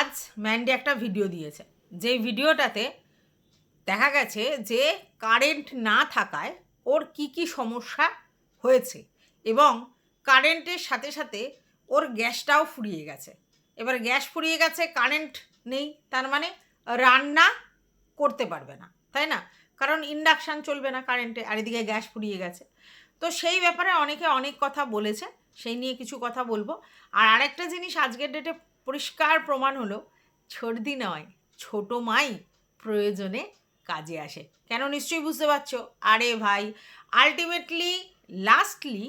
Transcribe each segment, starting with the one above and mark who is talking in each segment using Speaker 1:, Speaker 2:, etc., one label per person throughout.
Speaker 1: আজ ম্যান্ডি একটা ভিডিও দিয়েছে, যেই ভিডিওটাতে দেখা গেছে যে কারেন্ট না থাকায় ওর কি কি সমস্যা হয়েছে এবং কারেন্টের সাথে সাথে ওর গ্যাসটাও ফুরিয়ে গেছে। এবার গ্যাস ফুরিয়ে গেছে, কারেন্ট নেই, তার মানে রান্না করতে পারবে না, তাই না? কারণ ইন্ডাকশান চলবে না কারেন্টে, আর এদিকে গ্যাস ফুরিয়ে গেছে। তো সেই ব্যাপারে অনেকে অনেক কথা বলেছে, সেই নিয়ে কিছু কথা বলবো। আর আরেকটা জিনিস আজকের ডেটে পরিষ্কার প্রমাণ হলো, সর্দি নয়, ছোটো মাই প্রয়োজনে কাজে আসে। কেন নিশ্চয়ই বুঝতে পারছো। আরে ভাই, আলটিমেটলি লাস্টলি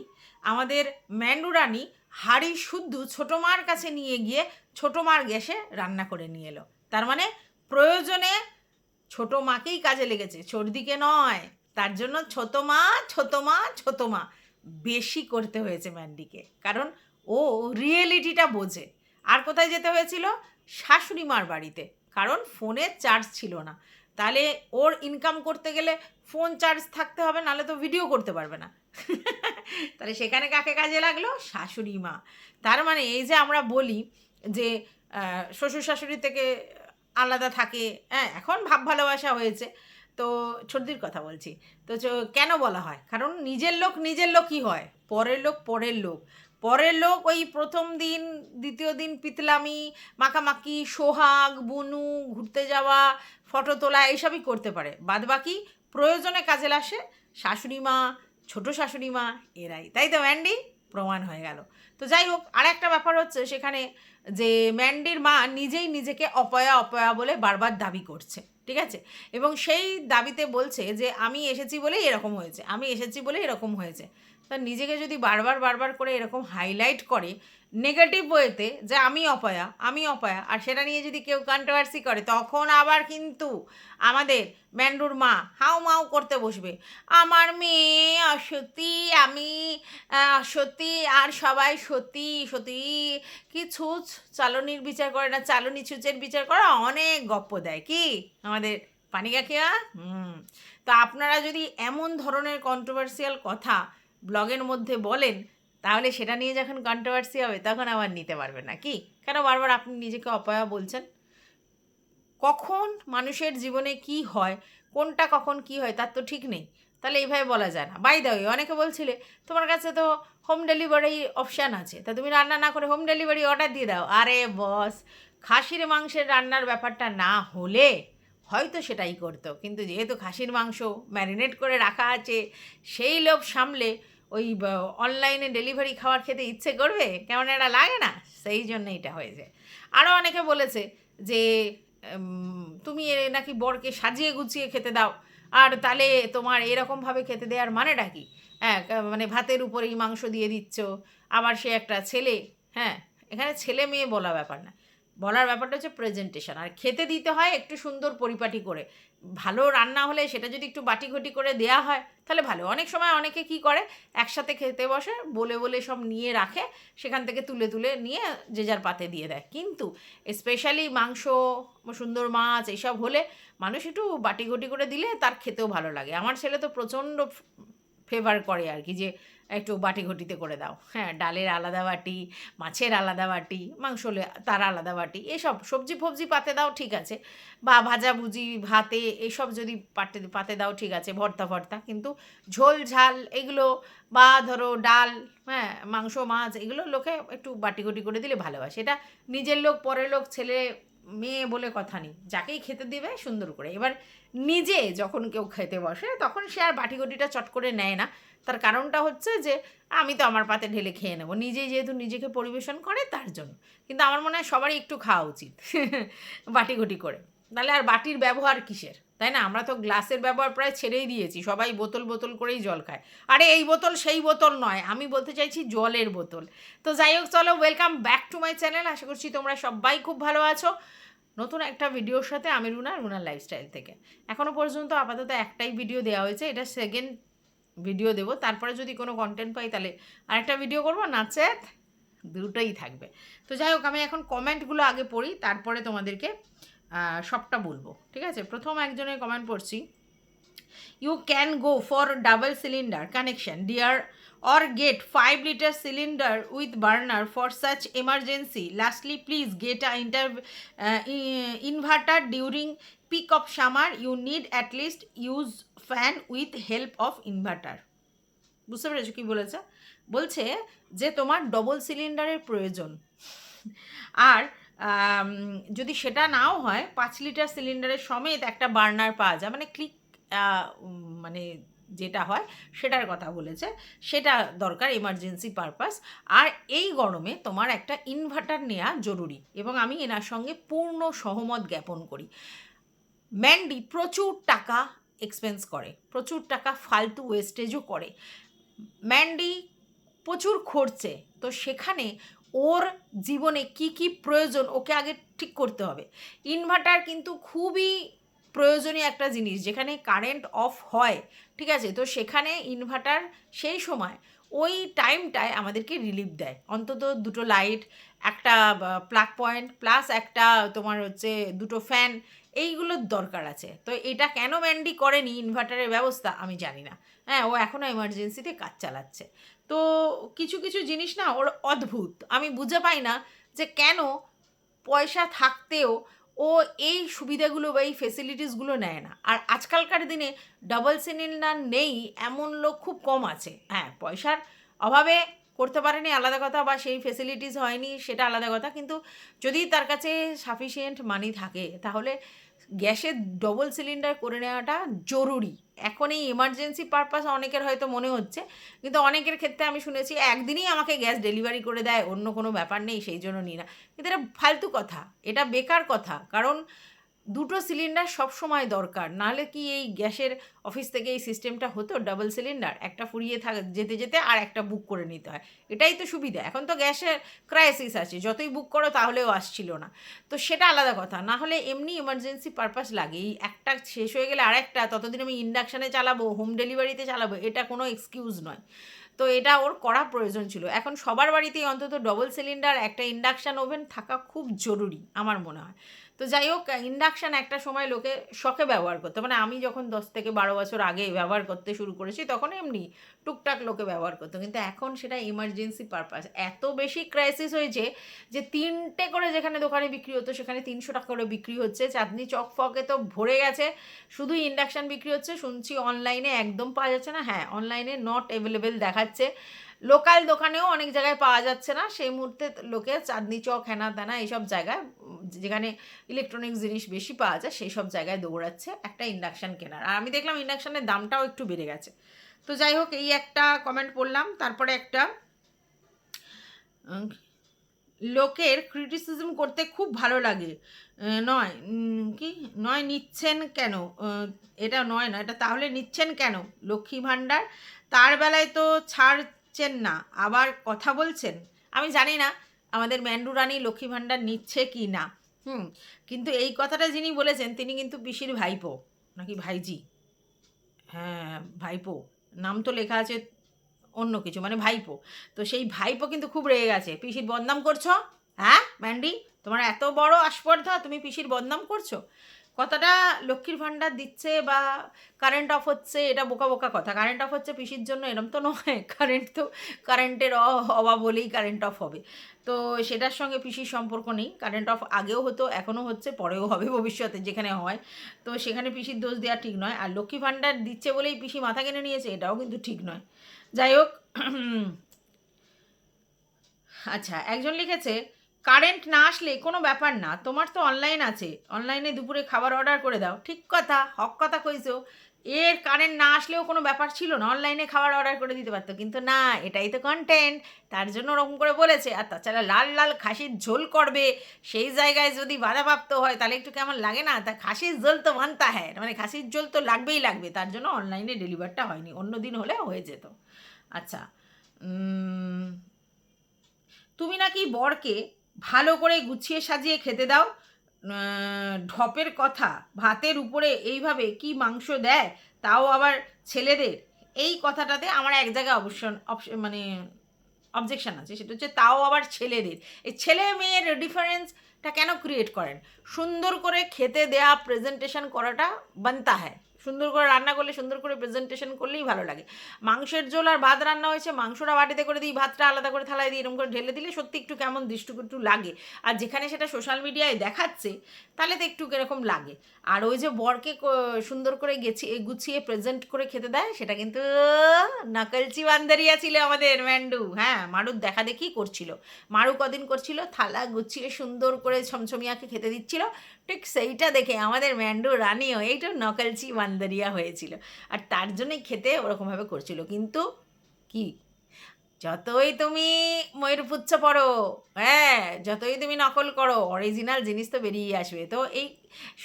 Speaker 1: আমাদের ম্যান্ডুরানি হাঁড়ি শুদ্ধ ছোটো মার কাছে নিয়ে গিয়ে ছোটো মার গ্যাসে রান্না করে নিয়ে এলো। তার মানে প্রয়োজনে ছোটো মাকেই কাজে লেগেছে, সর্দিকে নয়। তার জন্য ছোটো মা ছোটো মা ছোটো মা বেশি করতে হয়েছে ম্যান্ডিকে, কারণ ও রিয়েলিটিটা বোঝে। আর কোথায় যেতে হয়েছিল? শাশুড়ি মার বাড়িতে, কারণ ফোনের চার্জ ছিল না। তাহলে ওর ইনকাম করতে গেলে ফোন চার্জ থাকতে হবে, নাহলে তো ভিডিও করতে পারবে না। তাহলে সেখানে কাকে কাজে লাগলো? শাশুড়ি মা। তার মানে এই যে আমরা বলি যে শ্বশুর শাশুড়ি থেকে আলাদা থাকে, হ্যাঁ, এখন ভাব ভালোবাসা হয়েছে। তো সর্দির কথা বলছি। তো কেন বলা হয়? কারণ নিজের লোক নিজের লোকই হয়, পরের লোক পরের লোক। পরের লোক ওই প্রথম দিন দ্বিতীয় দিন পিতলামি, মাখামাখি, সোহাগ, বুনু, ঘুরতে যাওয়া, ফটো তোলা এইসবই করতে পারে। বাদবাকি প্রয়োজনে কাজে আসে শাশুড়ি মা, ছোটো শাশুড়ি মা, এরাই। তাই তো ম্যান্ডি? প্রমাণ হয়ে গেল। তো যাই হোক, আর একটা ব্যাপার হচ্ছে সেখানে যে ম্যান্ডির মা নিজেই নিজেকে অপয়া অপয়া বলে বারবার দাবি করছে, ঠিক আছে? এবং সেই দাবিতে বলছে যে আমি এসেছি বলেই এরকম হয়েছে, আমি এসেছি বলেই এরকম হয়েছে। তা নিজেকে যদি বারবার বারবার করে এরকম হাইলাইট করে নেগেটিভ ওয়েতে যে আমি অপয়া আমি অপয়া, আর সেটা নিয়ে যদি কেউ কন্ট্রোভার্সি করে, তখন আবার কিন্তু আমাদের ম্যান্ডুর মা হাউ মাউ করতে বসবে, আমার মেয়ে অসতী, আমি সতী, আর সবাই সতী সতী। কি ছুঁচ, চালনির বিচার করে না, চালনি ছুঁচের বিচার করে অনেক গপ্প দেয় কি আমাদের পানি কাকিয়া। তো আপনারা যদি এমন ধরনের কন্ট্রোভার্সিয়াল কথা ব্লগের মধ্যে বলেন, তাহলে সেটা নিয়ে যখন কন্ট্রোভার্সি হবে তখন আবার নিতে পারবেন না। কি কেন বারবার আপনি নিজেকে অপয়া বলছেন? কখন মানুষের জীবনে কি হয়, কোনটা কখন কি হয় তার তো ঠিক নেই। তাহলে এইভাবে বলা যায় না। বাই দ্য ওয়ে, অনেকে বলছিলে তোমার কাছে তো হোম ডেলিভারি অপশান আছে, তা তুমি রান্না না করে হোম ডেলিভারি অর্ডার দিয়ে দাও। আরে বস, খাসির মাংসের রান্নার ব্যাপারটা না হলে হয়তো সেটাই করতো, কিন্তু যেহেতু খাসির মাংস ম্যারিনেট করে রাখা আছে, সেই লোভ সামলে ওই অনলাইনে ডেলিভারি খাবার খেতে ইচ্ছে করবে? কেমন এটা লাগে না? সেই জন্য এটা হয়েছে। আরও অনেকে বলেছে যে তুমি নাকি বরকে সাজিয়ে গুছিয়ে খেতে দাও, আর তাহলে তোমার এরকমভাবে খেতে দেওয়ার মানেটা কি? হ্যাঁ, মানে ভাতের উপরেই মাংস দিয়ে দিচ্ছ, আবার সে একটা ছেলে। হ্যাঁ, এখানে ছেলে মেয়ে বলা ব্যাপার না, বলার ব্যাপারটা হচ্ছে প্রেজেন্টেশন। আর খেতে দিতে হয় একটু সুন্দর পরিপাটি করে। ভালো রান্না হলে সেটা যদি একটু বাটি ঘটি করে দেয়া হয় তাহলে ভালো। অনেক সময় অনেকে কি করে, একসাথে খেতে বসে, বলে বলে সব নিয়ে রাখে, সেখান থেকে তুলে তুলে নিয়ে যে যার পাতে দিয়ে দেয়। কিন্তু স্পেশালি মাংস, সুন্দর মাছ এইসব হলে মানুষ একটু বাটি ঘটি করে দিলে তার খেতেও ভালো লাগে। আমার ছেলে তো প্রচণ্ড ফেভার করে আর কি, যে একটু বাটি ঘটিতে করে দাও। হ্যাঁ, ডালের আলাদা বাটি, মাছের আলাদা বাটি, মাংস হলে তার আলাদা বাটি, এসব সবজি ফবজি পাতে দাও ঠিক আছে, বা ভাজাভুজি ভাতে এসব যদি পাতে দাও ঠিক আছে, ভর্তা ভর্তা। কিন্তু ঝোল ঝাল এগুলো, বা ধরো ডাল, হ্যাঁ, মাংস মাছ, এগুলো লোকে একটু বাটি ঘটি করে দিলে ভালোবাসে। এটা নিজের লোক পরের লোক, ছেলে মেয়ে বলে কথা নেই, যাকেই খেতে দেবে সুন্দর করে। এবার নিজে যখন কেউ খেতে বসে তখন সে আর বাটি ঘটিটা চট করে নেয় না। তার কারণটা হচ্ছে যে আমি তো আমার পাতে ঢেলে খেয়ে নেবো, নিজেই যেহেতু নিজেকে পরিবেশন করে তার জন্য। কিন্তু আমার মনে হয় সবারই একটু খাওয়া উচিত বাটি ঘটি করে, তাহলে আর বাটির ব্যবহার কিসের, তাই না? আমরা তো গ্লাসের ব্যবহার প্রায় ছেড়েই দিয়েছি, সবাই বোতল বোতল করেই জল খায়। আরে এই বোতল সেই বোতল নয়, আমি বলতে চাইছি জলের বোতল। তো যাই হোক, চলো, welcome back to my channel. আশা করছি তোমরা সবাই খুব ভালো আছো। নতুন একটা ভিডিওর সাথে আমি রুনার লাইফস্টাইল থেকে। এখনও পর্যন্ত আপাতত একটাই ভিডিও দেওয়া হয়েছে, এটা সেকেন্ড ভিডিও দেবো। তারপরে যদি কোনো কন্টেন্ট পাই তাহলে আরেকটা ভিডিও করবো, নাচেত দুটোই থাকবে। তো যাই হোক, আমি এখন কমেন্টগুলো আগে পড়ি, তারপরে তোমাদেরকে সবটা বলবো, ঠিক আছে? প্রথম একজনের কমেন্ট পড়ছি, you can go for double cylinder connection dear or get 5-liter cylinder with burner for such emergency. Lastly, please get a inverter during peak of summer. You need at least use fan with help of inverter. বুঝতে পেরেছো কি বলেছে? বলছে যে তোমার double সিলিন্ডারের প্রয়োজন, আর যদি সেটা নাও হয় 5 লিটার সিলিন্ডারের সমেত একটা বার্নার পাওয়া যায়, মানে ক্লিক মানে যেটা হয় সেটার কথা বলেছে, সেটা দরকার এমার্জেন্সি পারপাস। আর এই গরমে তোমার একটা ইনভার্টার নেওয়া জরুরি, এবং আমি এনার সঙ্গে পূর্ণ সহমত জ্ঞাপন করি। ম্যান্ডি প্রচুর টাকা এক্সপেন্স করে, প্রচুর টাকা ফালতু ওয়েস্টেজও করে, ম্যান্ডি প্রচুর খরচে, তো সেখানে ওর জীবনে কি কি প্রয়োজন ওকে আগে ঠিক করতে হবে। ইনভার্টার কিন্তু খুবই প্রয়োজনীয় একটা জিনিস, যেখানে কারেন্ট অফ হয়, ঠিক আছে, তো সেখানে ইনভার্টার সেই সময় ওই টাইমটায় আমাদেরকে রিলিফ দেয়, অন্তত দুটো লাইট, একটা প্লাগ পয়েন্ট, প্লাস একটা তোমার হচ্ছে দুটো ফ্যান, এইগুলোর দরকার আছে। তো এটা কেন ম্যান্ডি করেনি ইনভার্টারের ব্যবস্থা আমি জানি না। হ্যাঁ, ও এখনও এমার্জেন্সিতে কাজ চালাচ্ছে। তো কিছু কিছু জিনিস না ওর অদ্ভুত, আমি বুঝে পাই না যে কেন পয়সা থাকতেও ও এই সুবিধাগুলো বা এই ফেসিলিটিসগুলো নেয় না। আর আজকালকার দিনে ডাবল সিলিন্ডার নেই এমন লোক খুব কম আছে। হ্যাঁ, পয়সার অভাবে করতে পারেনি আলাদা কথা, বা সেই ফেসিলিটিস হয়নি সেটা আলাদা কথা, কিন্তু যদি তার কাছে সাফিসিয়েন্ট মানি থাকে তাহলে গ্যাসের ডবল সিলিন্ডার করে নেওয়াটা জরুরি। এখন এই এমার্জেন্সি পারপাস অনেকের হয়তো মনে হচ্ছে, কিন্তু অনেকের ক্ষেত্রে আমি শুনেছি একদিনই আমাকে গ্যাস ডেলিভারি করে দেয়, অন্য কোনো ব্যাপার নেই, সেই জন্য নিই না। কিন্তু এটা ফালতু কথা, এটা বেকার কথা, কারণ দুটো সিলিন্ডার সব সময় দরকার, নাহলে কি এই গ্যাসের অফিস থেকে এই সিস্টেমটা হতো ডাবল সিলিন্ডার একটা ফুরিয়ে যেতে যেতে আর একটা বুক করে নিতে হয়, এটাই তো সুবিধা। এখন তো গ্যাসের ক্রাইসিস আছে, যতই বুক করো তাহলেও আসছিল না, তো সেটা আলাদা কথা, না হলে এমনি এমার্জেন্সি পারপাস লাগে। এই একটা শেষ হয়ে গেলে আরেকটা, ততদিন আমি ইন্ডাকশানে চালাবো, হোম ডেলিভারিতে চালাবো, এটা কোনো এক্সকিউজ নয়। তো এটা ওর করা প্রয়োজন ছিল। এখন সবার বাড়িতেই অন্তত ডবল সিলিন্ডার, একটা ইন্ডাকশান ওভেন থাকা খুব জরুরি আমার মনে হয়। তো যাই হোক, ইন্ডাকশান একটা সময় লোকে শখে ব্যবহার করতো, মানে আমি যখন 10 থেকে 12 বছর আগে ব্যবহার করতে শুরু করেছি তখন এমনি টুকটাক লোকে ব্যবহার করতো, কিন্তু এখন সেটা ইমার্জেন্সি পারপাস। এত বেশি ক্রাইসিস হয়েছে যে 3টে করে যেখানে দোকানে বিক্রি হতো সেখানে 300 টাকা করে বিক্রি হচ্ছে। চাঁদনি চক ফকে তো ভরে গেছে, শুধু ইন্ডাকশান বিক্রি হচ্ছে। শুনছি অনলাইনে একদম পাওয়া যাচ্ছে না, হ্যাঁ অনলাইনে নট অ্যাভেলেবেল দেখাচ্ছে, লোকাল দোকানেও অনেক জায়গায় পাওয়া যাচ্ছে না। সেই মুহূর্তে লোকে চাঁদনি চক, হেনা তেনা এইসব জায়গায়, যেখানে ইলেকট্রনিক্স জিনিস বেশি পাওয়া যায় সেই সব জায়গায় দৌড়াচ্ছে একটা ইন্ডাকশান কেনার। আর আমি দেখলাম ইন্ডাকশানের দামটাও একটু বেড়ে গেছে। তো যাই হোক, এই একটা কমেন্ট পড়লাম। তারপরে একটা, লোকের ক্রিটিসিজম করতে খুব ভালো লাগে, নয় কি নয় নিচ্ছেন কেন, এটা নয় না, এটা তাহলে নিচ্ছেন কেন? লক্ষ্মী ভাণ্ডার তার বেলায় তো ছাড়ছেন না, আবার কথা বলছেন। আমি জানি না আমাদের ম্যান্ডু রানী লক্ষ্মী ভাণ্ডার নিচ্ছে কি না, কিন্তু এই কথাটা যিনি বলেছেন তিনি কিন্তু পিসির ভাইপো নাকি ভাইজি, হ্যাঁ ভাইপো, নাম তো লেখা আছে অন্য কিছু, মানে ভাইপো। তো সেই ভাইপো কিন্তু খুব রেগে গেছে, পিসির বদনাম করছো, হ্যাঁ ম্যান্ডি তোমার এত বড় আস্পর্ধা, তুমি পিসির বদনাম করছো। কথাটা লক্ষ্মীর ভাণ্ডার দিচ্ছে বা কারেন্ট অফ হচ্ছে এটা বোকা বোকা কথা। কারেন্ট অফ হচ্ছে পিসির জন্য এরম তো নয়, কারেন্টের অভাব হলেই কারেন্ট অফ হবে, তো সেটার সঙ্গে পিসির সম্পর্ক নেই। কারেন্ট অফ আগেও হতো, এখনও হচ্ছে, পরেও হবে ভবিষ্যতে যেখানে হয়, তো সেখানে পিসির দোষ দেওয়া ঠিক নয়। আর লক্ষ্মী ভাণ্ডার দিচ্ছে বলেই পিসি মাথা কিনে নিয়েছে, এটাও কিন্তু ঠিক নয়। যাই হোক, আচ্ছা, একজন লিখেছে কারেন্ট না আসলে কোনো ব্যাপার না, তোমার তো অনলাইন আছে, অনলাইনে দুপুরে খাবার অর্ডার করে দাও। ঠিক কথা, হক কথা কইছো, এর কারেন্ট না আসলেও কোনো ব্যাপার ছিল না, অনলাইনে খাবার অর্ডার করে দিতে পারতো, কিন্তু না, এটাই তো কন্টেন্ট, তার জন্য ওরকম করে বলেছে। আর তাছাড়া লাল লাল খাসির ঝোল করবে, সেই জায়গায় যদি বাধাপ্রাপ্ত হয় তাহলে একটু কেমন লাগে না? তা খাসির ঝোল তো মানতা হ্যাঁ, মানে খাসির ঝোল তো লাগবেই লাগবে, তার জন্য অনলাইনে ডেলিভারটা হয়নি, অন্য দিন হলে হয়ে যেত। আচ্ছা, তুমি নাকি বরকে ভালো করে গুছিয়ে সাজিয়ে খেতে দাও, ঢপের কথা, ভাতের উপরে এইভাবে কি মাংস দেয়, তাও আবার ছেলেদের। এই কথাটাতে আমার এক জায়গায় মানে অবজেকশন আছে, সেটা হচ্ছে তাও আবার ছেলেদের। এই ছেলে মেয়ের ডিফারেন্সটা কেন ক্রিয়েট করেন? সুন্দর করে খেতে দেয়া, প্রেজেন্টেশন করাটা বানতা হয়, সুন্দর করে রান্না করলে, সুন্দর করে প্রেজেন্টেশন করলেই ভালো লাগে। মাংসের ঝোল আর ভাত রান্না হয়েছে, মাংসটা বাটিতে করে দিই, ভাতটা আলাদা করে থালায় দিই, এরকম করে ঢেলে দিলে সত্যি একটু কেমন দৃষ্টু একটু লাগে। আর যেখানে সেটা সোশ্যাল মিডিয়ায় দেখাচ্ছে তাহলে তো একটু এরকম লাগে। আর ওই যে বরকে সুন্দর করে গুছিয়ে প্রেজেন্ট করে খেতে দেয়, সেটা কিন্তু নকলচি বান্দরিয়া ছিল আমাদের ম্যান্ডু। হ্যাঁ, মারুর দেখা দেখি করছিল। মারু কদিন করছিল, থালা গুছিয়ে সুন্দর করে ছমছমিয়াকে খেতে দিচ্ছিল, ঠিক সেইটা দেখে আমাদের ম্যান্ডু রানিও এইটা নকলচি বান্দরিয়া হয়েছিল। আর তার জন্যই খেতে ওরকমভাবে করছিল। কিন্তু কি, যতই তুমি ময়ূরপুচ্ছ পড়ো, হ্যাঁ, যতই তুমি নকল করো, অরিজিনাল জিনিস তো বেরিয়ে আসবে। তো এই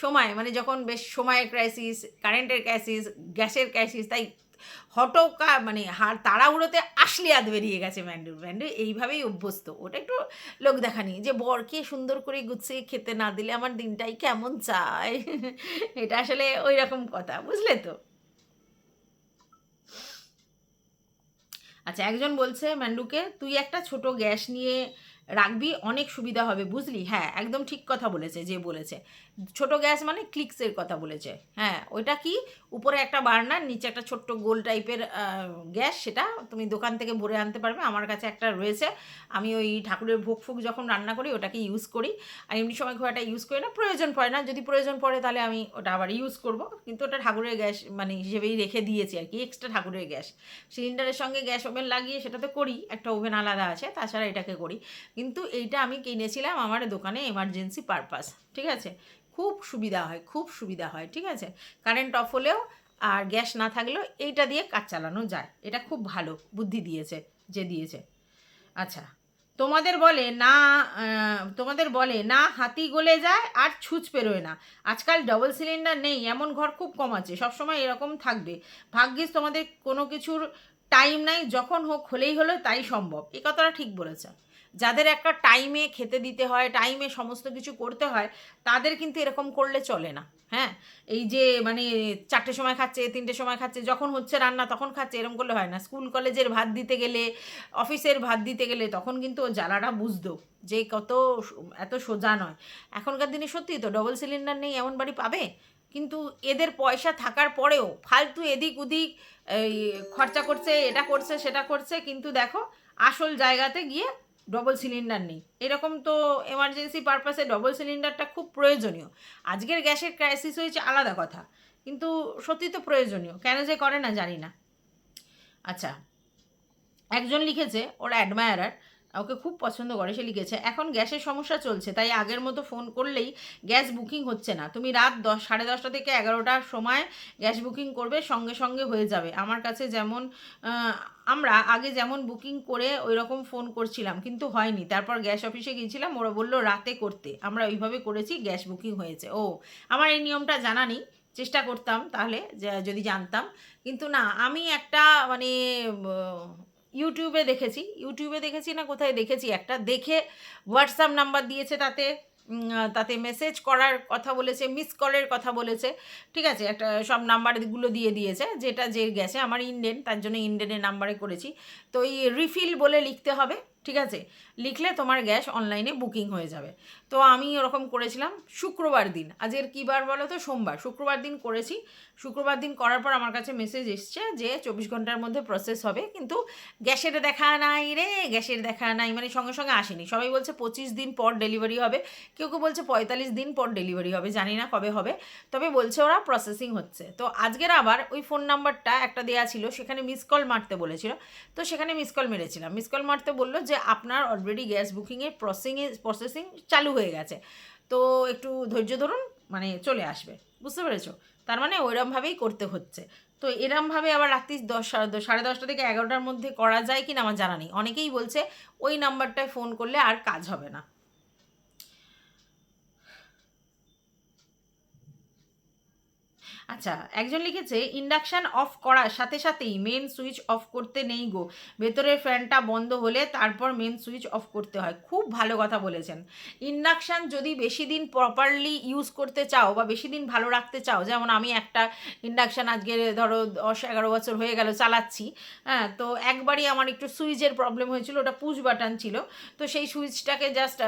Speaker 1: সময় মানে যখন বেশ সময়ের ক্রাইসিস, কারেন্টের ক্রাইসিস, গ্যাসের ক্রাইসিস, তাই হটকা মানে তাড়াহুড়োতে আশলিয়াত বেরিয়ে গেছে ম্যান্ডুর। ম্যান্ডু এইভাবেই অভ্যস্ত। ওটা একটু লোক দেখানি, যে বরকে সুন্দর করে গুছিয়ে খেতে না দিলে আমার দিনটাই কেমন চায়। এটা আসলে ওই রকম কথা, বুঝলে তো। আচ্ছা, একজন বলছে ম্যান্ডুকে, তুই একটা ছোট গ্যাস নিয়ে রাখবি, অনেক সুবিধা হবে, বুঝলি। হ্যাঁ, একদম ঠিক কথা বলেছে যে বলেছে। ছোট গ্যাস মানে ক্লিক্সের কথা বলেছে। হ্যাঁ, ওইটা কি, উপরে একটা বার্নার, নিচে একটা ছোট্ট গোল টাইপের গ্যাস, সেটা তুমি দোকান থেকে ভরে আনতে পারবে। আমার কাছে একটা রয়েছে। আমি ওই ঠাকুরের ভোগ ফোগ যখন রান্না করি ওটাকে ইউজ করি। আর এমনি সময় খুব একটা ইউজ করি না, প্রয়োজন পড়ে না। যদি প্রয়োজন পড়ে তাহলে আমি ওটা আবার ইউজ করব। কিন্তু ওটা ঠাকুরের গ্যাস মানে হিসেবেই রেখে দিয়েছি আর কি, এক্সট্রা ঠাকুরের গ্যাস। সিলিন্ডারের সঙ্গে গ্যাস ওভেন লাগিয়ে সেটাতে করি, একটা ওভেন আলাদা আছে, তাছাড়া এটাকে করি। কিন্তু এইটা আমি কিনেছিলাম আমার দোকানে এমার্জেন্সি পারপাস, ঠিক আছে। খুব সুবিধা হয়, খুব সুবিধা হয়, ঠিক আছে। কারেন্ট অফ হলেও আর গ্যাস না থাকলেও এইটা দিয়ে কাজ চালানো যায়। এটা খুব ভালো বুদ্ধি দিয়েছে যে দিয়েছে। আচ্ছা, তোমাদের বলে না হাতি গলে যায় আর ছুঁচ পেরোয় না। আজকাল ডবল সিলিন্ডার নেই এমন ঘর খুব কম আছে, সবসময় এরকম থাকবে। ভাগ্যিস তোমাদের কোনো কিছুর টাইম নাই, যখন হোক হলেই হলো, তাই সম্ভব। এই কথাটা ঠিক বলেছে। যাদের একটা টাইমে খেতে দিতে হয়, টাইমে সমস্ত কিছু করতে হয়, তাদের কিন্তু এরকম করলে চলে না। হ্যাঁ, এই যে মানে 4টের সময় খাচ্ছে, 3টের সময় খাচ্ছে, যখন হচ্ছে রান্না তখন খাচ্ছে, এরকম করলে হয় না। স্কুল কলেজের ভাত দিতে গেলে, অফিসের ভাত দিতে গেলে তখন কিন্তু ও জ্বালাটা বুঝতো যে এত সোজা নয়। এখনকার দিনে সত্যি তো ডবল সিলিন্ডার নেই এমন বাড়ি পাবে। কিন্তু এদের পয়সা থাকার পরেও ফালতু এদিক ওদিক এই খরচা করছে, এটা করছে সেটা করছে, কিন্তু দেখো আসল জায়গাতে গিয়ে ডবল সিলিন্ডার নেই। এরকম তো এমার্জেন্সি পারপাসে ডবল সিলিন্ডারটা খুব প্রয়োজনীয়। আজকের গ্যাসের ক্রাইসিস হয়েছে আলাদা কথা, কিন্তু সত্যি তো প্রয়োজনীয়, কেন যে করে না জানি না। আচ্ছা, একজন লিখেছে, ওর অ্যাডমায়ারার, ওকে খুব পছন্দ করে, সে লিখেছে, এখন গ্যাসের সমস্যা চলছে, তাই আগের মতো ফোন করলেই গ্যাস বুকিং হচ্ছে না। তুমি রাত 10, 10:30 থেকে 11টার সময় গ্যাস বুকিং করবে, সঙ্গে সঙ্গে হয়ে যাবে। আমার কাছে যেমন আমরা আগে যেমন বুকিং করে ওই রকম ফোন করছিলাম, কিন্তু হয়নি। তারপর গ্যাস অফিসে গিয়েছিলাম, ওরা বললো রাতে করতে, আমরা ওইভাবে করেছি, গ্যাস বুকিং হয়েছে। ও, আমার এই নিয়মটা জানা নেই, চেষ্টা করতাম তাহলে যদি জানতাম। কিন্তু না, আমি একটা মানে ইউটিউবে দেখেছি না কোথায় দেখেছি, একটা দেখে হোয়াটসঅ্যাপ নাম্বার দিয়েছে, তাতে মেসেজ করার কথা বলেছে, মিস কলের কথা বলেছে, ঠিক আছে। একটা সব নাম্বারগুলো দিয়ে দিয়েছে, যেটা যে গেছে, আমার ইন্ডেন, তার জন্য ইন্ডেনের নাম্বারে করেছি। তো এই রিফিল বলে লিখতে হবে, ঠিক আছে। লিখলে তোমার গ্যাস অনলাইনে বুকিং হয়ে যাবে। তো আমি ওরকম করেছিলাম শুক্রবার দিন। আজকের কী বার বলো তো? সোমবার। শুক্রবার দিন করেছি। শুক্রবার দিন করার পর আমার কাছে মেসেজ এসছে যে 24 ঘন্টার মধ্যে প্রসেস হবে, কিন্তু গ্যাসের দেখা নাই রে, গ্যাসের দেখা নাই, মানে সঙ্গে সঙ্গে আসেনি। সবাই বলছে 25 দিন পর ডেলিভারি হবে, কেউ কেউ বলছে 45 দিন পর ডেলিভারি হবে, জানি না কবে হবে, তবে বলছে ওরা প্রসেসিং হচ্ছে। তো আজকের আবার ওই ফোন নাম্বারটা একটা দেওয়া ছিল, সেখানে মিস কল মারতে বলেছিল, তো সেখানে মিস কল মেরেছিলাম। মিস কল মারতে বললো যে আপনার অলরেডি গ্যাস বুকিংয়ের প্রসেসিং চালু হয়ে গেছে, তো একটু ধৈর্য ধরুন, মানে চলে আসবে। বুঝতে পেরেছো? তার মানে ওইরমভাবেই করতে হচ্ছে। তো এরমভাবে আবার রাত্রি 10, 10:30 থেকে 11টার মধ্যে করা যায় কি না আমার জানা নেই। অনেকেই বলছে ওই নাম্বারটায় ফোন করলে আর কাজ হবে না। আচ্ছা, একজন লিখেছে, ইন্ডাকশান অফ করার সাথে সাথেই মেন সুইচ অফ করতে নেই গো, ভেতরের ফ্যানটা বন্ধ হলে তারপর মেন সুইচ অফ করতে হয়। খুব ভালো কথা বলেছেন। ইন্ডাকশান যদি বেশি দিন প্রপারলি ইউজ করতে চাও বা বেশি দিন ভালো রাখতে চাও, যেমন আমি একটা ইন্ডাকশান আজকে ধরো 10-11 বছর হয়ে গেল চালাচ্ছি, হ্যাঁ, তো একবারই আমার একটু সুইচের প্রবলেম হয়েছিল, ওটা পুশ বাটন ছিল, তো সেই সুইচটাকে জাস্ট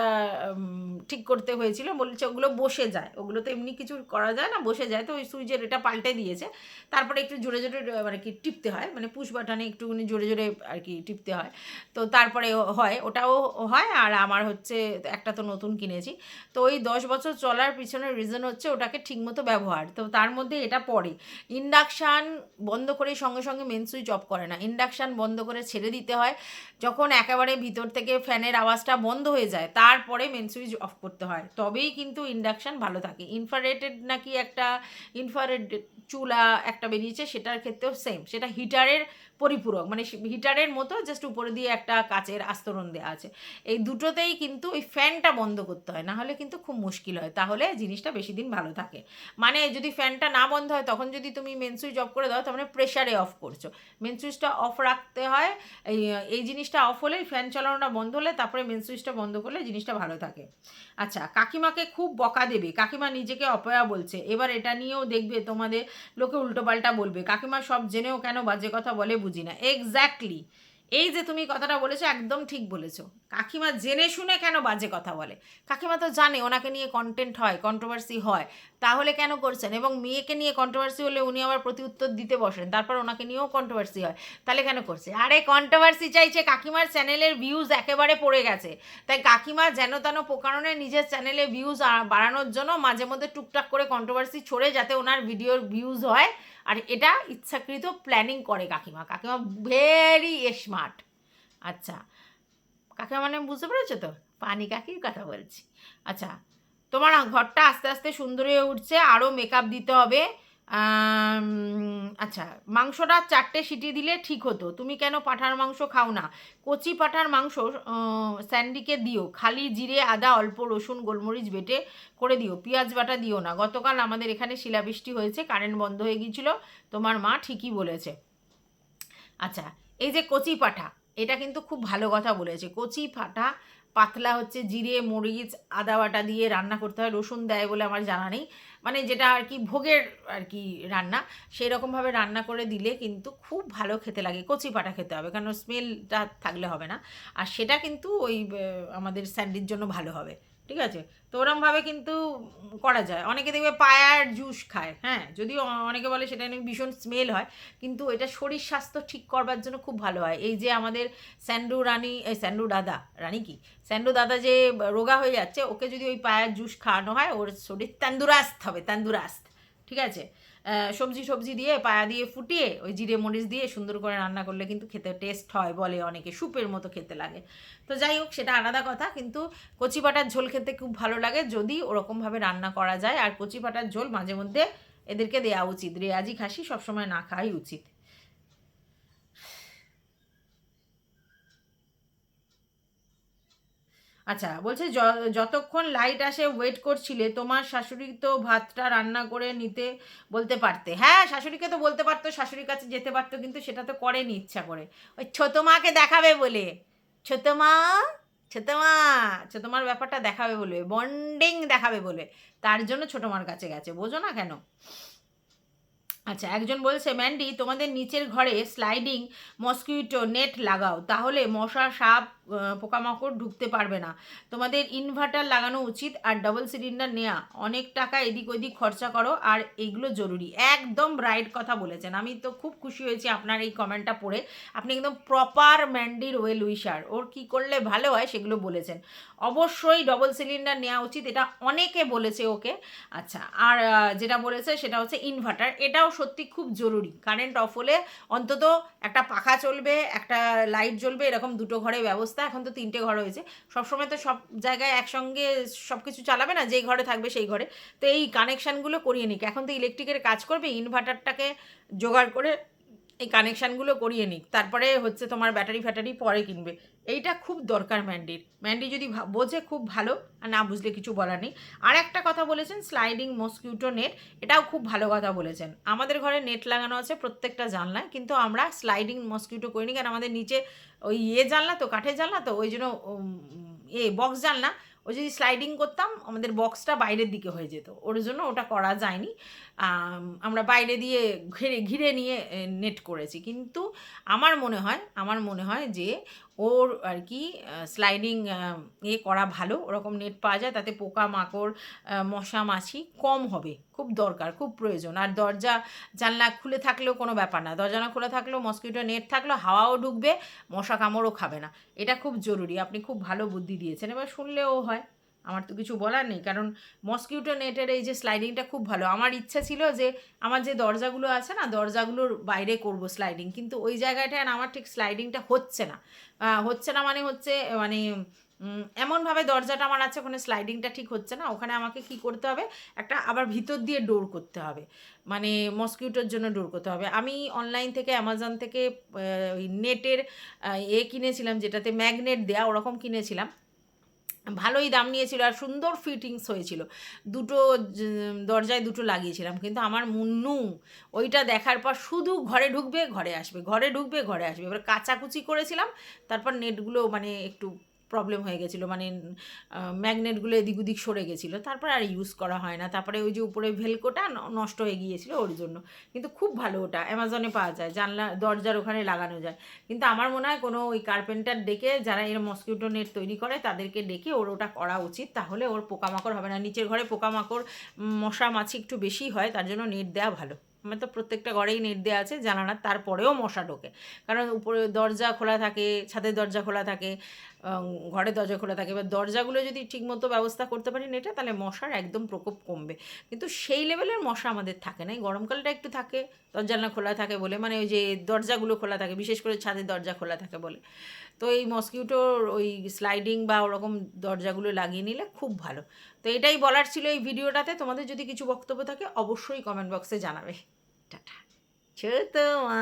Speaker 1: ঠিক করতে হয়েছিল। বলছে ওগুলো বসে যায়, ওগুলো তো এমনি কিছু করা যায় না, বসে যায়, তো ওই সুইচের এটা পাল্টে দিয়েছে। তারপরে একটু জোরে জোরে মানে কি টিপতে হয়, মানে পুশ বাটনে একটুখানি জোরে জোরে আর কি টিপতে হয়, তো তারপরে হয়, ওটাও হয়। আর আমার হচ্ছে একটা তো নতুন কিনেছি, তো ওই 10 বছর চলার পিছনের রিজন হচ্ছে ওটাকে ঠিকমতো ব্যবহার, তো তার মধ্যে এটা পড়ে। ইন্ডাকশান বন্ধ করে সঙ্গে সঙ্গে মেন সুইচ অফ করে না, ইন্ডাকশান বন্ধ করে ছেড়ে দিতে হয়, যখন একেবারে ভিতর থেকে ফ্যানের আওয়াজটা বন্ধ হয়ে যায় তারপরে মেন সুইচ অফ করতে হয়, তবেই কিন্তু ইন্ডাকশান ভালো থাকে। ইনফ্রারেড নাকি একটা ইনফ্রারেড চুলা একটা বেরিয়েছে, সেটার ক্ষেত্রেও সেম, সেটা হিটারের পরিপূরক, মানে হিটারের মতো, জাস্ট উপরে দিয়ে একটা কাচের আস্তরণ দেওয়া আছে। এই দুটোতেই কিন্তু ওই ফ্যানটা বন্ধ করতে হয়, না হলে কিন্তু খুব মুশকিল হয়, তাহলে জিনিসটা বেশি দিন ভালো থাকে। মানে যদি ফ্যানটা না বন্ধ হয় তখন যদি তুমি মেন সুইচ অফ করে দাও তার মানে প্রেশারে অফ করছো, মেন সুইচটা অফ রাখতে হয়। এই এই জিনিসটা অফ হলেই, ফ্যান চালানোটা বন্ধ হলে তারপরে মেন সুইচটা বন্ধ করলে জিনিসটা ভালো থাকে। আচ্ছা, কাকিমাকে খুব বকা দেবে, কাকিমা নিজেকে অপয়া বলছে, এবার এটা নিয়েও দেখবে তোমাদের লোকে উল্টোপাল্টা বলবে, কাকিমা সব জেনেও কেন বাজে কথা বলে বুঝি না। এক্স্যাক্টলি, এই যে তুমি কথাটা বলেছো একদম ঠিক বলেছো, কাকিমা জেনে শুনে কেন বাজে কথা বলে? কাকিমা তো জানে ওনাকে নিয়ে কন্টেন্ট হয়, কন্ট্রোভার্সি হয়, তাহলে কেন করছেন? এবং মেয়েকে নিয়ে কন্ট্রোভার্সি হলে উনি আবার প্রতি উত্তর দিতে বসেন, তারপর ওনাকে নিয়েও কন্ট্রোভার্সি হয়, তাহলে কেন করছে? আরে কন্ট্রোভার্সি চাইছে, কাকিমার চ্যানেলের ভিউজ একেবারে পড়ে গেছে, তাই কাকিমা যেন তেন প্রকারণে নিজের চ্যানেলে ভিউজ বাড়ানোর জন্য মাঝে মধ্যে টুকটাক করে কন্ট্রোভার্সি ছড়ে, যাতে ওনার ভিডিওর ভিউজ হয়। আর এটা ইচ্ছাকৃত প্ল্যানিং করে কাকিমা, কাকিমা ভেরি স্মার্ট। আচ্ছা, কাকিমা মানে বুঝতে পেরেছো তো, পানি কাকির কথা বলছি। আচ্ছা, তোমার ঘরটা আস্তে আস্তে সুন্দর হয়ে উঠছে, আরও মেকআপ দিতে হবে। আচ্ছা, মাংসটা 4টে সিটি দিলে ঠিক হতো, তুমি কেন পাঁঠার মাংস খাও না? কচি পাঁঠার মাংস স্যান্ডিকে দিও, খালি জিরে আদা অল্প রসুন গোলমরিচ বেটে করে দিও, পেঁয়াজ বাটা দিও না। গতকাল আমাদের এখানে শিলাবৃষ্টি হয়েছে, কারেন্ট বন্ধ হয়ে গিয়েছিল, তোমার মা ঠিকই বলেছে। আচ্ছা, এই যে কচি পাঁঠা, এটা কিন্তু খুব ভালো কথা বলেছে। কচি পাঁঠা পাতলা হচ্ছে জিরে মরিচ আদা বাটা দিয়ে রান্না করতে হয়, রসুন দেয় বলে আমার জানা নেই, মানে যেটা আর কি ভোগের আর কি রান্না, সেই রকমভাবে রান্না করে দিলে কিন্তু খুব ভালো খেতে লাগে। কচি পাঁঠা খেতে হবে, কারণ স্মেলটা থাকলে হবে না, আর সেটা কিন্তু ওই আমাদের স্যান্ডউইচ জন্য ভালো হবে। ঠিক আছে, তো ওরমভাবে কিন্তু করা যায়। অনেকে দেখবে পায়ার জুস খায়, হ্যাঁ, যদিও অনেকে বলে সেটা নাকি ভীষণ স্মেল হয়, কিন্তু এটা শরীর স্বাস্থ্য ঠিক করবার জন্য খুব ভালো হয়। এই যে আমাদের স্যান্ডু রানী, এই স্যান্ডু দাদা, রানী কি স্যান্ডু দাদা যে রোগা হয়ে যাচ্ছে, ওকে যদি ওই পায়ার জুস খাওয়ানো হয় ওর শরীর তন্দুরাস্ত হবে, তন্দুরাস্ত। ঠিক আছে, সবজি সবজি দিয়ে পায়া দিয়ে ফুটিয়ে ওই জিরে মরিচ দিয়ে সুন্দর করে রান্না করলে কিন্তু খেতে টেস্ট হয়, বলে অনেকে স্যুপের মতো খেতে লাগে। তো যাই হোক, সেটা আলাদা কথা, কিন্তু কচি পাঁঠার ঝোল খেতে খুব ভালো লাগে যদি ওরকমভাবে রান্না করা যায়। আর কচি পাঁঠার ঝোল মাঝে মধ্যে এদেরকে দেওয়া উচিত, রেয়াজি খাসি সবসময় না খাওয়াই উচিত। আচ্ছা, বলছে যতক্ষণ লাইট আসে ওয়েট করছিলে, তোমার শাশুড়ি তো ভাতটা রান্না করে নিতে বলতে পারতে। হ্যাঁ, শাশুড়িকে তো বলতে পারতো, শাশুড়ির কাছে যেতে পারতো, কিন্তু সেটা তো করেনি ইচ্ছা করে, ওই ছোটো মাকে দেখাবে বলে। ছোটো মা, ছোটো মা, ছোটো মার ব্যাপারটা দেখাবে বলে, বন্ডিং দেখাবে বলে, তার জন্য ছোটো মার কাছে গেছে, বোঝো না কেন? আচ্ছা, একজন বলছে, ম্যান্ডি তোমাদের নিচের ঘরে স্লাইডিং মসকিউটো নেট লাগাও, তাহলে মশা সাপ পোকামাকড় ঢুকতে পারবে না। তোমাদের ইনভার্টার লাগানো উচিত, আর ডবল সিলিন্ডার নেওয়া, অনেক টাকা এদিক ওদিক খরচা করো, আর এগুলো জরুরি। একদম রাইট কথা বলেছেন, আমি তো খুব খুশি হয়েছি আপনার এই কমেন্টটা পড়ে। আপনি একদম প্রপার ম্যান্ডির ওয়েল উইশার, ওর কী করলে ভালো হয় সেগুলো বলেছেন। অবশ্যই ডবল সিলিন্ডার নেওয়া উচিত, এটা অনেকে বলেছে ওকে। আচ্ছা, আর যেটা বলেছে সেটা হচ্ছে ইনভার্টার, এটাও সত্যি খুব জরুরি। কারেন্ট অফ হলে অন্তত একটা পাখা চলবে, একটা লাইট জ্বলবে, এরকম দুটো ঘরে ব্যবস্থা। এখন তো 3টে ঘর হয়েছে, সবসময় তো সব জায়গায় একসঙ্গে সব কিছু চালাবে না, যেই ঘরে থাকবে সেই ঘরে। তো এই কানেকশানগুলো করিয়ে নিক, এখন তো ইলেকট্রিকের কাজ করবে, ইনভার্টারটাকে জোগাড় করে এই কানেকশানগুলো করিয়ে নিক, তারপরে হচ্ছে তোমার ব্যাটারি ফ্যাটারি পরে কিনবে। এইটা খুব দরকার ম্যান্ডির, ম্যান্ডি যদি বোঝে খুব ভালো, আর না বুঝলে কিছু বলার নেই। আর একটা কথা বলেছেন স্লাইডিং মসকিউটো নেট, এটাও খুব ভালো কথা বলেছেন। আমাদের ঘরে নেট লাগানো আছে প্রত্যেকটা জানলায়, কিন্তু আমরা স্লাইডিং মসকিউটো করিনি, কারণ আমাদের নিচে ওই জানলা তো, কাঠের জানলা তো, ওই জন্য বক্স জানলা, ওই যদি স্লাইডিং করতাম আমাদের বক্সটা বাইরের দিকে হয়ে যেত, ওর জন্য ওটা করা যায়নি। আমরা বাইরে দিয়ে ঘিরে ঘিরে নিয়ে নেট করেছি। কিন্তু আমার মনে হয় যে ওর আর কি স্লাইডিং করা ভালো, ওরকম নেট পাওয়া যায়, তাতে পোকামাকড় মশা মাছি কম হবে, খুব দরকার, খুব প্রয়োজন। আর দরজা জানলা খুলে থাকলেও কোনো ব্যাপার না, দরজা না খোলা থাকলেও মসকিউটো নেট থাকলেও হাওয়াও ঢুকবে, মশা কামড়ও খাবে না। এটা খুব জরুরি, আপনি খুব ভালো বুদ্ধি দিয়েছেন। এবার শুনলেও হয়, আমার তো কিছু বলার নেই, কারণ মসকিউটো নেটের এই যে স্লাইডিংটা খুব ভালো। আমার ইচ্ছা ছিল যে আমার যে দরজাগুলো আছে না, দরজাগুলোর বাইরে করব স্লাইডিং, কিন্তু ওই জায়গাটায় আর আমার ঠিক স্লাইডিংটা হচ্ছে না। হচ্ছে না মানে হচ্ছে মানে এমনভাবে দরজাটা আমার আছে, ওখানে স্লাইডিংটা ঠিক হচ্ছে না। ওখানে আমাকে কি করতে হবে, একটা আবার ভিতর দিয়ে ডোর করতে হবে, মানে মসকিউটোর জন্য ডোর করতে হবে। আমি অনলাইন থেকে, অ্যামাজন থেকে ওই নেটের কিনেছিলাম, যেটাতে ম্যাগনেট দেয়া, ওরকম কিনেছিলাম। ভালোই দাম নিয়েছিল আর সুন্দর ফিটিংস হয়েছিল। দুটো দরজায় দুটো লাগিয়েছিলাম, কিন্তু আমার মুন্নু ওইটা দেখার পর শুধু ঘরে ঢুকবে ঘরে আসবে, ঘরে ঢুকবে ঘরে আসবে। এবার কাচাকুচি করেছিলাম, তারপর নেটগুলো মানে একটু প্রবলেম হয়ে গেছিলো, মানে ম্যাগনেটগুলো এদিক ওদিক সরে গেছিলো, তারপর আর ইউজ করা হয় না। তারপরে ওই যে উপরে ভেলকোটা নষ্ট হয়ে গিয়েছিলো ওর জন্য। কিন্তু খুব ভালো, ওটা অ্যামাজনে পাওয়া যায়, জানলা দরজার ওখানে লাগানো যায়। কিন্তু আমার মনে হয় কোনো ওই কার্পেন্টার ডেকে, যারা এর মসকিউটো নেট তৈরি করে তাদেরকে ডেকে ওর ওটা করা উচিত, তাহলে ওর পোকামাকড় হবে না। নিচের ঘরে পোকামাকড় মশা মাছি একটু বেশি হয়, তার জন্য নেট দেওয়া ভালো। আমার তো প্রত্যেকটা ঘরেই নেট দেওয়া আছে জানালার, তারপরেও মশা ঢোকে, কারণ উপরে দরজা খোলা থাকে, ছাদের দরজা খোলা থাকে, ঘরের দরজা খোলা থাকে। এবার দরজাগুলো যদি ঠিকমতো ব্যবস্থা করতে পারি নেটে, তাহলে মশার একদম প্রকোপ কমবে। কিন্তু সেই লেভেলের মশা আমাদের থাকে না, এই গরমকালটা একটু থাকে, দরজা না খোলা থাকে বলে, মানে ওই যে দরজাগুলো খোলা থাকে, বিশেষ করে ছাদের দরজা খোলা থাকে বলে। তো এই মসকিউটোর ওই স্লাইডিং বা ওরকম দরজাগুলো লাগিয়ে নিলে খুব ভালো। তো এটাই বলার ছিল এই ভিডিওটাতে। তোমাদের যদি কিছু বক্তব্য থাকে অবশ্যই কমেন্ট বক্সে জানাবে। টাটা। ছোটো মা।